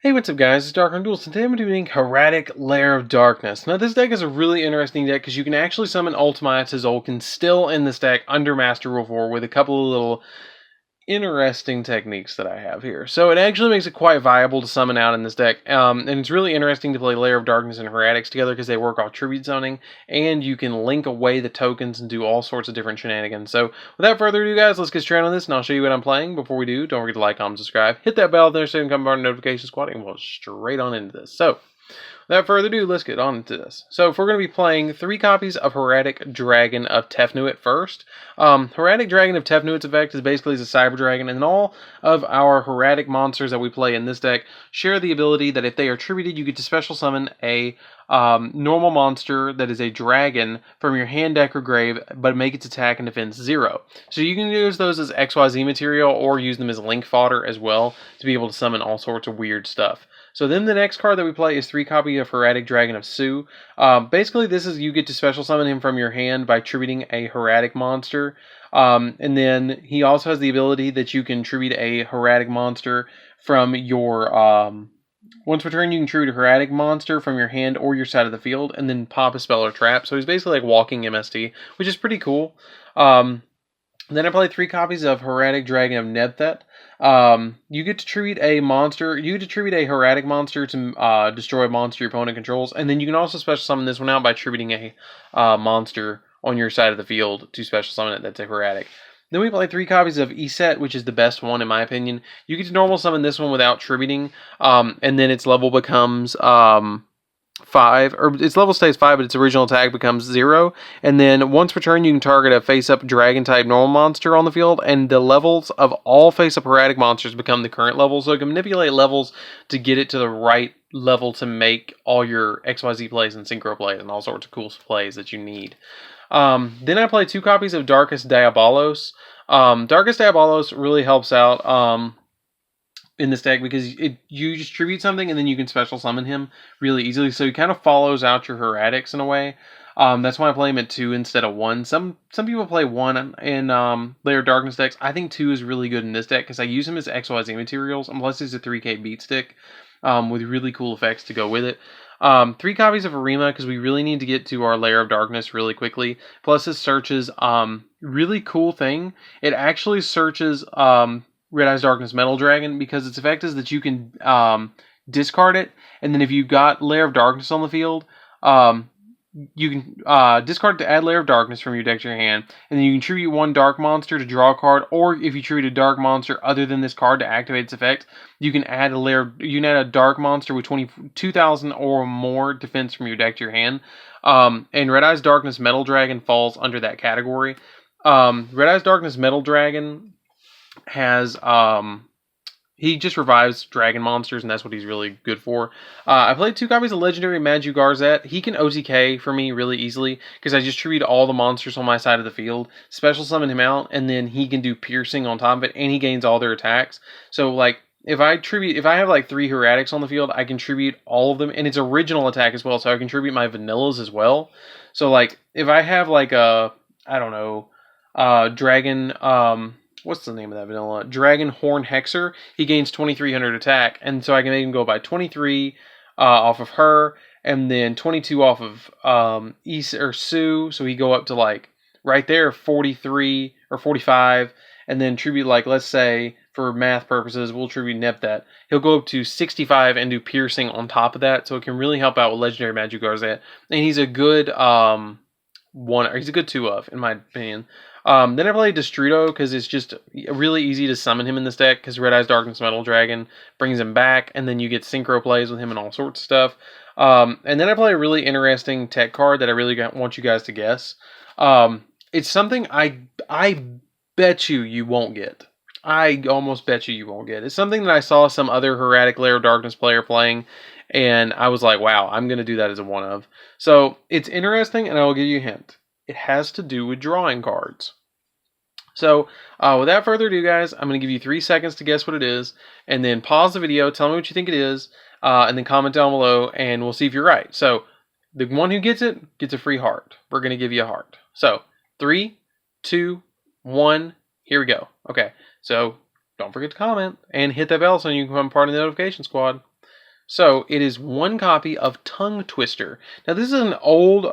Hey, what's up guys, it's DarkArmedDuelist, and today I'm doing Hieratic, Lair of Darkness. Now this deck is a really interesting deck because you can actually summon Ultimates Tzolk'in still in this deck under Master Rule 4 with a couple of little interesting techniques that I have here. So it actually makes it quite viable to summon out in this deck, and it's really interesting to play Lair of Darkness and Hieratics together because they work off tribute zoning, and you can link away the tokens and do all sorts of different shenanigans. So without further ado guys, let's get straight on this and I'll show you what I'm playing. Before we do, don't forget to like, comment, subscribe, hit that bell there so you can come part of the notification squad, and we'll go straight on into this. So without further ado, let's get on to this. So if we're going to be playing 3 copies of Hieratic Dragon of Tefnuit first. Hieratic Dragon of Tefnuit's effect is basically as a Cyber Dragon, and all of our Hieratic monsters that we play in this deck share the ability that if they are tributed, you get to special summon a normal monster that is a dragon from your hand, deck, or grave, but make its attack and defense 0. So you can use those as XYZ material or use them as link fodder as well to be able to summon all sorts of weird stuff. So then the next card that we play is 3 copies of Hieratic Dragon of Su. Basically, this is you get to special summon him from your hand by tributing a Hieratic monster. And then he also has the ability that you can tribute a Hieratic monster from your... once per turn, you can tribute a Hieratic monster from your hand or your side of the field, and then pop a spell or trap. So he's basically like walking MST, which is pretty cool. Then I play 3 copies of Hieratic Dragon of Nebthet. You get to tribute a monster. You get to tribute a Hieratic monster to destroy a monster your opponent controls, and then you can also special summon this one out by tributing a monster on your side of the field to special summon it. That's a Hieratic. Then we play 3 copies of Iset, which is the best one in my opinion. You get to normal summon this one without tributing, and then its level becomes 5, or its level stays 5, but its original attack becomes 0. And then once per turn, you can target a face-up dragon-type normal monster on the field, and the levels of all face-up Hieratic monsters become the current level. So it can manipulate levels to get it to the right level to make all your XYZ plays and synchro plays and all sorts of cool plays that you need. Then I play 2 copies of Darkest Diabolos. Darkest Diabolos really helps out in this deck because you just tribute something and then you can special summon him really easily. So he kind of follows out your Hieratics in a way. That's why I play him at 2 instead of 1. Some people play 1 in Lair of Darkness decks. I think 2 is really good in this deck because I use him as XYZ materials, and plus he's a 3k beat stick with really cool effects to go with it. 3 copies of Arima because we really need to get to our Lair of Darkness really quickly. Plus it searches really cool thing. It actually searches Red Eyes Darkness Metal Dragon because its effect is that you can discard it, and then if you've got Lair of Darkness on the field, you can discard it to add Lair of Darkness from your deck to your hand, and then you can tribute 1 dark monster to draw a card, or if you tribute a dark monster other than this card to activate its effect, you can add a dark monster with 22,000 or more defense from your deck to your hand. And Red Eyes Darkness Metal Dragon falls under that category. Red Eyes Darkness Metal Dragon has he just revives dragon monsters, and that's what he's really good for. I played 2 copies of Legendary Madu-Garzette. He can OTK for me really easily because I just tribute all the monsters on my side of the field, special summon him out, and then he can do piercing on top of it, and he gains all their attacks. So like if I have like 3 Hieratics on the field, I can tribute all of them, and it's original attack as well, so I can tribute my vanillas as well. So like if I have like a, I don't know, dragon, what's the name of that vanilla? Dragon Horn Hexer. He gains 2300 attack, and so I can make him go by 23 off of her, and then 22 off of Su, so he go up to like right there 43 or 45, and then tribute, like, let's say for math purposes we'll tribute Nebthet. He'll go up to 65 and do piercing on top of that, so it can really help out with Legendary Madu-Garzette, and he's a good he's a good 2 of, in my opinion. Then I play Destrudo because it's just really easy to summon him in this deck because Red Eyes Darkness Metal Dragon brings him back, and then you get synchro plays with him and all sorts of stuff. And then I play a really interesting tech card that I really want you guys to guess. It's something I bet you won't get. I almost bet you won't get. It's something that I saw some other Hieratic Lair of Darkness player playing, and I was like, wow, I'm going to do that as a 1 of. So it's interesting, and I will give you a hint. It has to do with drawing cards. So without further ado, guys, I'm going to give you 3 seconds to guess what it is, and then pause the video, tell me what you think it is, and then comment down below, and we'll see if you're right. So the one who gets it gets a free heart. We're going to give you a heart. So 3, 2, 1, here we go. Okay, so don't forget to comment and hit that bell so you can become part of the notification squad. So it is 1 copy of Tongue Twister. Now this is an old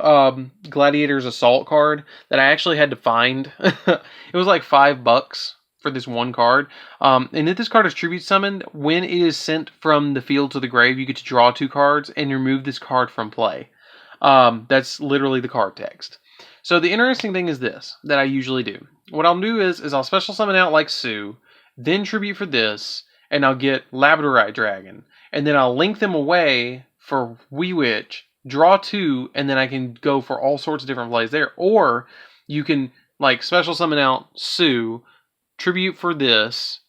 Gladiator's Assault card that I actually had to find. It was like $5 for this 1 card. And if this card is tribute summoned, when it is sent from the field to the grave, you get to draw 2 cards and remove this card from play. That's literally the card text. So the interesting thing is this, that I usually do. What I'll do is I'll special summon out like Sue, then tribute for this, and I'll get Labradorite Dragon. And then I'll link them away for Wee Witch, draw 2, and then I can go for all sorts of different plays there. Or you can like special summon out Sue, tribute for this,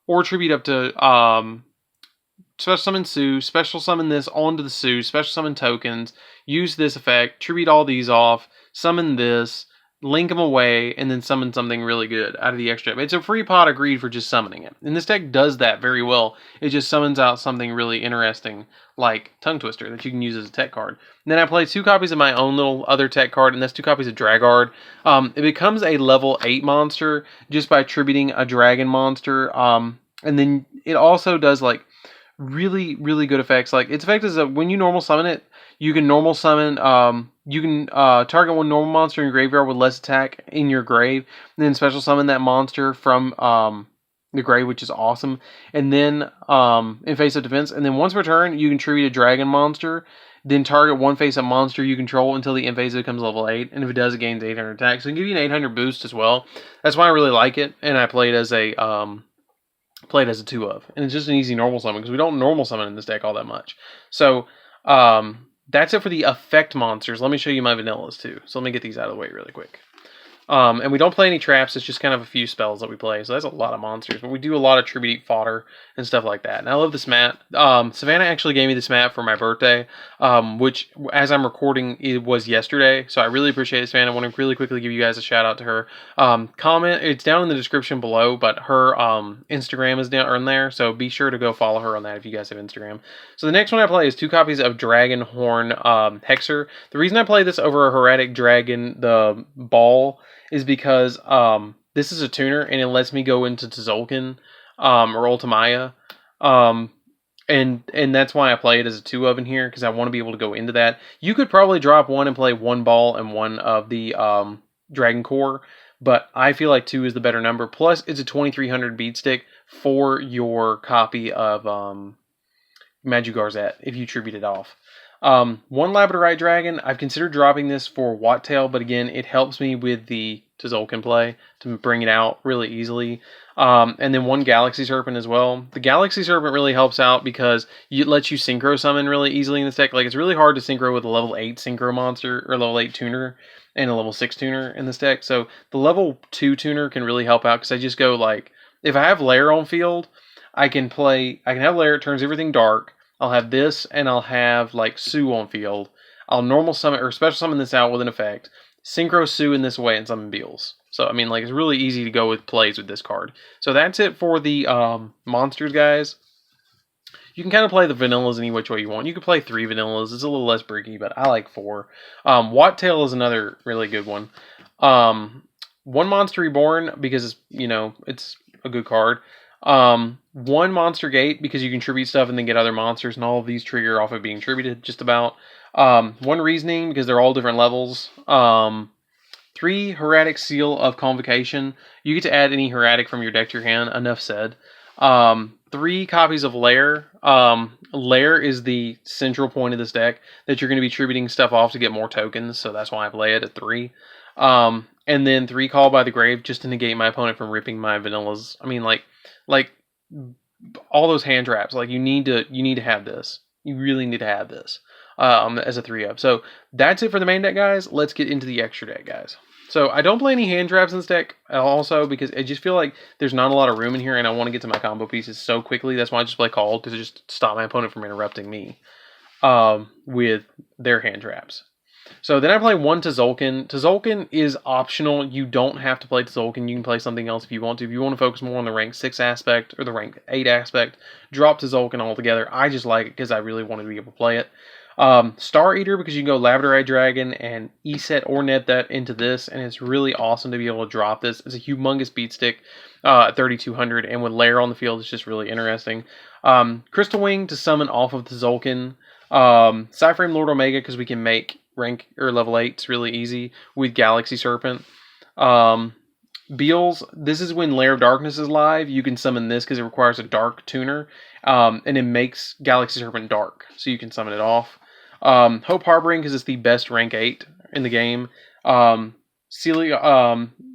or tribute up to special summon Sue, special summon this onto the Sue, special summon tokens, use this effect, tribute all these off, summon this, link them away, and then summon something really good out of the extra. It's a free pot of greed for just summoning it. And this deck does that very well. It just summons out something really interesting like Tongue Twister that you can use as a tech card. And then I play 2 copies of my own little other tech card, and that's 2 copies of Dragard. It becomes a level 8 monster just by tributing a dragon monster. And then it also does like really, really good effects. Like its effect is that when you normal summon it, you can normal summon, you can target 1 normal monster in your graveyard with less attack in your grave, and then special summon that monster from the grave, which is awesome. And then in face-up defense, and then once per turn, you can tribute a dragon monster, then target 1 face-up monster you control until the end phase becomes level 8, and if it does, it gains 800 attack. So it can give you an 800 boost as well. That's why I really like it, and I play it as a 2 of, and it's just an easy normal summon because we don't normal summon in this deck all that much. So that's it for the effect monsters. Let me show you my vanillas too. So let me get these out of the way really quick. And we don't play any traps. It's just kind of a few spells that we play. So that's a lot of monsters. But we do a lot of tribute fodder and stuff like that. And I love this mat. Savannah actually gave me this mat for my birthday, which, as I'm recording, it was yesterday. So I really appreciate it, Savannah. I want to really quickly give you guys a shout out to her. Comment. It's down in the description below, but her Instagram is down in there. So be sure to go follow her on that if you guys have Instagram. So the next one I play is 2 copies of Dragon Horn Hexer. The reason I play this over a Hieratic Dragon, the ball, is because this is a tuner and it lets me go into Tzolk'in or Ultimaya. And that's why I play it as a 2 of in here, because I want to be able to go into that. You could probably drop 1 and play 1 ball and 1 of the Dragon Core, but I feel like 2 is the better number. Plus, it's a 2300 beat stick for your copy of Magigarzette if you tribute it off. 1 Labradorite Dragon. I've considered dropping this for Wattail, but again, it helps me with the Tzolk'in play to bring it out really easily. And then 1 Galaxy Serpent as well. The Galaxy Serpent really helps out because it lets you synchro summon really easily in this deck. Like, it's really hard to synchro with a level 8 synchro monster or level 8 tuner and a level 6 tuner in this deck. So the level 2 tuner can really help out because I just go like, if I have Lair on field, I can have Lair, it turns everything dark. I'll have this, and I'll have, like, Sue on field. I'll normal summon, or special summon this out with an effect. Synchro Sue in this way, and summon Beals. So, I mean, like, it's really easy to go with plays with this card. So that's it for the monsters, guys. You can kind of play the vanillas any which way you want. You can play 3 vanillas. It's a little less bricky, but I like 4. Wattail is another really good one. 1 Monster Reborn, because it's, you know, it's a good card. 1 Monster Gate, because you can tribute stuff and then get other monsters, and all of these trigger off of being tributed, just about. 1 Reasoning, because they're all different levels. 3 Hieratic Seal of Convocation. You get to add any Hieratic from your deck to your hand, enough said. 3 copies of Lair. Lair is the central point of this deck, that you're going to be tributing stuff off to get more tokens, so that's why I play it at 3. And then 3 Call by the Grave, just to negate my opponent from ripping my vanillas. I mean, like all those hand traps. Like, you need to have this. You really need to have this as a 3-up. So that's it for the main deck, guys. Let's get into the extra deck, guys. So I don't play any hand traps in this deck also, because I just feel like there's not a lot of room in here, and I want to get to my combo pieces so quickly. That's why I just play Call, to just stop my opponent from interrupting me with their hand traps. So then I play 1 Tzolk'in. Tzolk'in is optional. You don't have to play Tzolk'in. You can play something else if you want to. If you want to focus more on the rank 6 aspect or the rank 8 aspect, drop Tzolk'in altogether. I just like it because I really wanted to be able to play it. Star Eater, because you can go Labradorite Dragon and E-set or net that into this, and it's really awesome to be able to drop this. It's a humongous beat stick at 3,200, and with Lair on the field, it's just really interesting. Crystal Wing to summon off of the Zolkin. Cyframe Lord Omega, because we can make rank or level 8s really easy with Galaxy Serpent. Beals, this is when Lair of Darkness is live. You can summon this because it requires a dark tuner, and it makes Galaxy Serpent dark, so you can summon it off. Hope Harboring, because it's the best rank 8 in the game.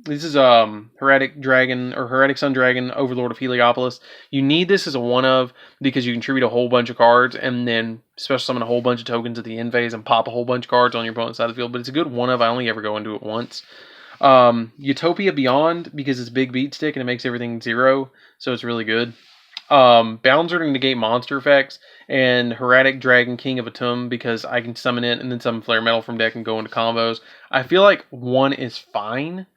This is Hieratic Dragon, or Hieratic Sun Dragon, Overlord of Heliopolis. You need this as a one-of, because you can tribute a whole bunch of cards, and then special summon a whole bunch of tokens at the end phase, and pop a whole bunch of cards on your opponent's side of the field, but it's a good one-of. I only ever go into it once. Utopia Beyond, because it's big beat stick and it makes everything 0, so it's really good. Bouncer to negate monster effects, and Hieratic Dragon King of Atum, because I can summon it and then summon Flare Metal from deck and go into combos. I feel like 1 is fine,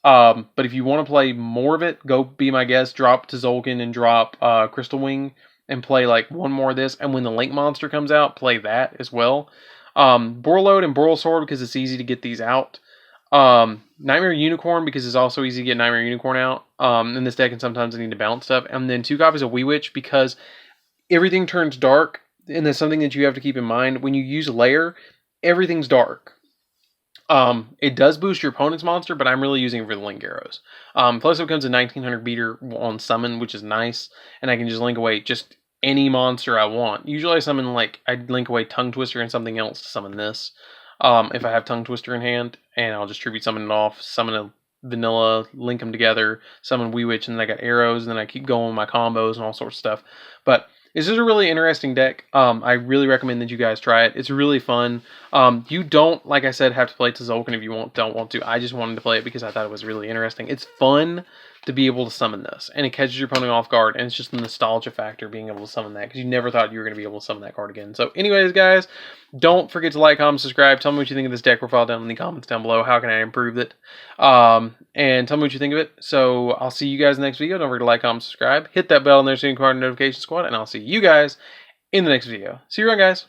but if you want to play more of it, go be my guest, drop to Zolkin and drop Crystal Wing and play like 1 more of this, and when the Link monster comes out, play that as well. Borload and Boral Sword, because it's easy to get these out. Nightmare Unicorn, because it's also easy to get Nightmare Unicorn out in this deck, and sometimes I need to bounce stuff. And then 2 copies of Wee Witch, because everything turns dark, and that's something that you have to keep in mind. When you use Lair, everything's dark. It does boost your opponent's monster, but I'm really using it for the Link Arrows. Plus it becomes a 1900 beater on summon, which is nice, and I can just link away just any monster I want. Usually I summon, like, I'd link away Tongue Twister and something else to summon this. If I have Tongue Twister in hand, and I'll just tribute summon it off, summon a vanilla, link them together, summon Wee Witch, and then I got arrows, and then I keep going with my combos and all sorts of stuff. But this is a really interesting deck. I really recommend that you guys try it. It's really fun. You don't, like I said, have to play it to Zolkin if you don't want to. I just wanted to play it because I thought it was really interesting. It's fun to be able to summon this, and it catches your opponent off guard, and it's just the nostalgia factor being able to summon that, because you never thought you were going to be able to summon that card again. So anyways, guys, don't forget to like, comment, subscribe. Tell me what you think of this deck profile down in the comments down below. How can I improve it? And tell me what you think of it. So I'll see you guys in the next video. Don't forget to like, comment, subscribe. Hit that bell in there so you can card notification squad, and I'll see you guys in the next video. See you around, guys.